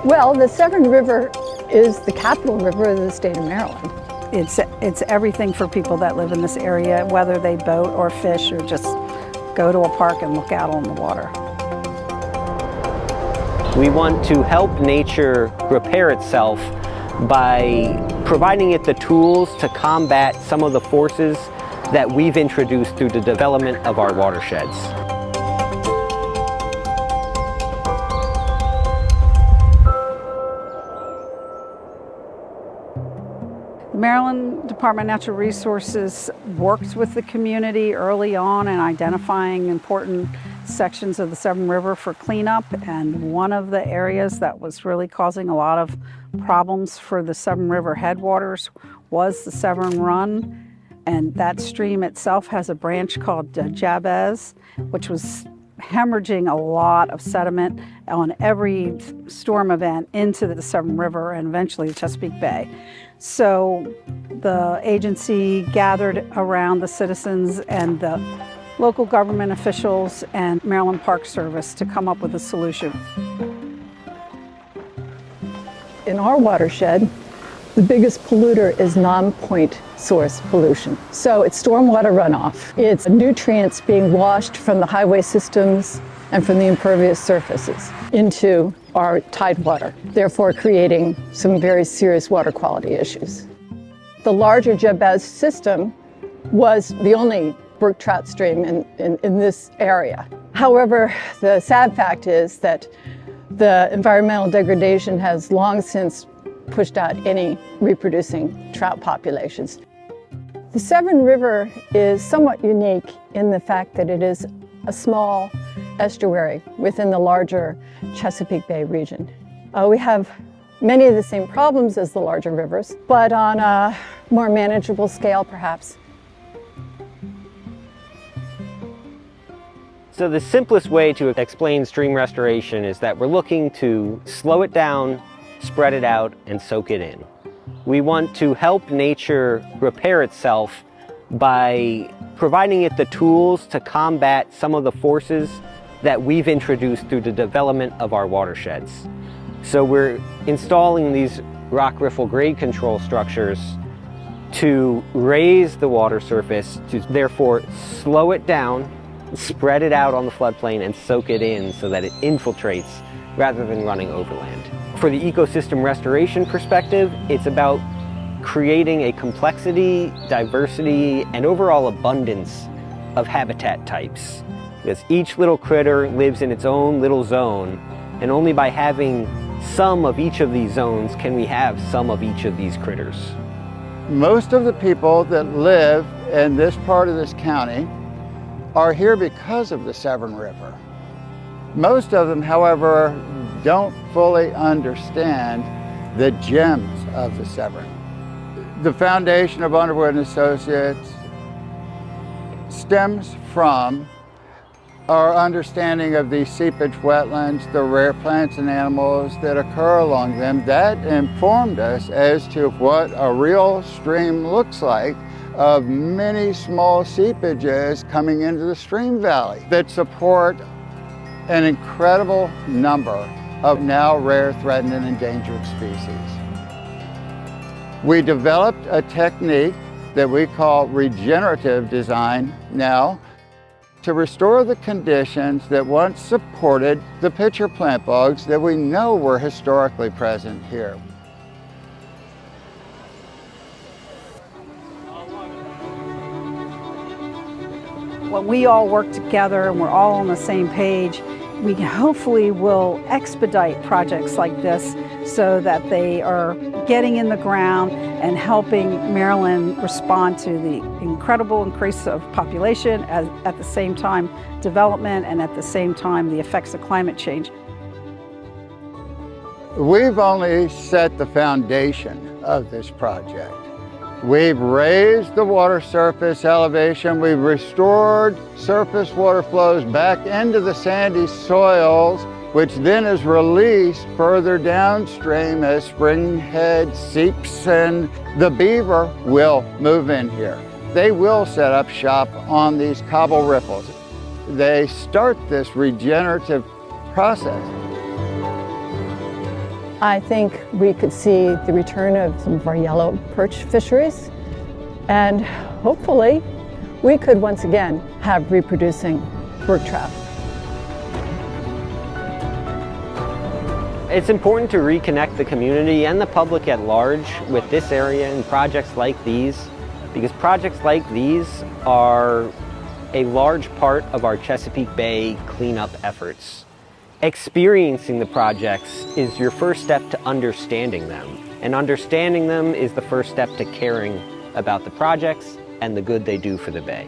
Well, the Severn River is the capital river of the state of Maryland. It's everything for people that live in this area, whether they boat or fish or just go to a park and look out on the water. We want to help nature repair itself by providing it the tools to combat some of the forces that we've introduced through the development of our watersheds. The Maryland Department of Natural Resources worked with the community early on in identifying important sections of the Severn River for cleanup, and one of the areas that was really causing a lot of problems for the Severn River headwaters was the Severn Run, and that stream itself has a branch called Jabez, which was hemorrhaging a lot of sediment on every storm event into the Severn River and eventually the Chesapeake Bay. So the agency gathered around the citizens and the local government officials and Maryland Park Service to come up with a solution. In our watershed, the biggest polluter is non-point source pollution. So it's stormwater runoff. It's nutrients being washed from the highway systems and from the impervious surfaces into our tidewater, therefore creating some very serious water quality issues. The larger Jabez system was the only brook trout stream in this area. However, the sad fact is that the environmental degradation has long since pushed out any reproducing trout populations. The Severn River is somewhat unique in the fact that it is a small estuary within the larger Chesapeake Bay region. We have many of the same problems as the larger rivers, but on a more manageable scale, perhaps. So the simplest way to explain stream restoration is that we're looking to slow it down, spread it out, and soak it in. We want to help nature repair itself by providing it the tools to combat some of the forces that we've introduced through the development of our watersheds. So we're installing these rock riffle grade control structures to raise the water surface, to therefore slow it down, spread it out on the floodplain, and soak it in so that it infiltrates rather than running overland. For the ecosystem restoration perspective, it's about creating a complexity, diversity, and overall abundance of habitat types. Because each little critter lives in its own little zone, and only by having some of each of these zones can we have some of each of these critters. Most of the people that live in this part of this county are here because of the Severn River. Most of them, however, don't fully understand the gems of the Severn. The foundation of Underwood and Associates stems from our understanding of these seepage wetlands, the rare plants and animals that occur along them. That informed us as to what a real stream looks like, of many small seepages coming into the stream valley that support an incredible number of now rare, threatened, and endangered species. We developed a technique that we call regenerative design now to restore the conditions that once supported the pitcher plant bogs that we know were historically present here. When we all work together and we're all on the same page, we hopefully will expedite projects like this so that they are getting in the ground and helping Maryland respond to the incredible increase of population, at the same time development, and at the same time the effects of climate change. We've only set the foundation of this project. We've raised the water surface elevation, we've restored surface water flows back into the sandy soils, which then is released further downstream as springhead seeps, and the beaver will move in here. They will set up shop on these cobble riffles. They start this regenerative process. I think we could see the return of some of our yellow perch fisheries, and hopefully we could once again have reproducing brook trout. It's important to reconnect the community and the public at large with this area and projects like these, because projects like these are a large part of our Chesapeake Bay cleanup efforts. Experiencing the projects is your first step to understanding them, and understanding them is the first step to caring about the projects and the good they do for the bay.